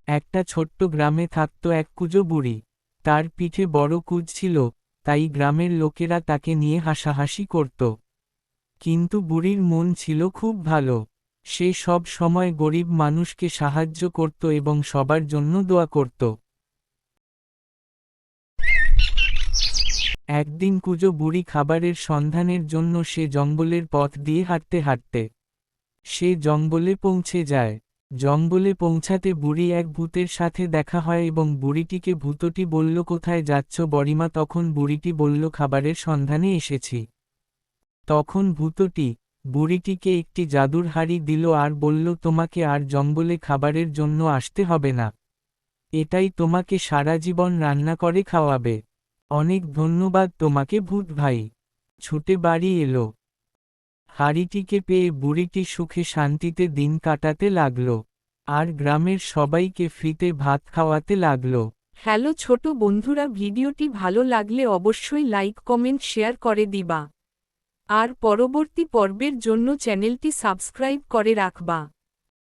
একটা ছোট্ট গ্রামে থাকত এক কুঁজো বুড়ি। তার পিঠে বড় কুঁজ ছিল, তাই গ্রামের লোকেরা তাকে নিয়ে হাসাহাসি করত। কিন্তু বুড়ির মন ছিল খুব ভালো। সে সব সময় গরিব মানুষকে সাহায্য করত এবং সবার জন্য দোয়া করত। একদিন কুঁজো বুড়ি খাবারের সন্ধানের জন্য সে জঙ্গলের পথ দিয়ে হাঁটতে হাঁটতে সে জঙ্গলে পৌঁছে যায়। জঙ্গলে পৌঁছাতে বুড়ি এক ভূতের সাথে দেখা হয় এবং বুড়িটিকে ভূতটি বলল, কোথায় যাচ্ছ বড়িমা? তখন বুড়িটি বলল, খাবারের সন্ধানে এসেছি। তখন ভূতটি বুড়িটিকে একটি জাদুর হাঁড়ি দিল আর বলল, তোমাকে আর জঙ্গলে খাবারের জন্য আসতে হবে না। এটাই তোমাকে সারা জীবন রান্না করে খাওয়াবে। অনেক ধন্যবাদ তোমাকে ভূত ভাই। ছুটে বাড়ি এলো। হাঁড়িটিকে পেয়ে বুড়িটি সুখে শান্তিতে দিন কাটাতে লাগল, আর গ্রামের সবাইকে ফ্রিতে ভাত খাওয়াতে লাগল। হ্যালো ছোট বন্ধুরা, ভিডিওটি ভালো লাগলে অবশ্যই লাইক কমেন্ট শেয়ার করে দিবা। আর পরবর্তী পর্বের জন্য চ্যানেলটি সাবস্ক্রাইব করে রাখবা।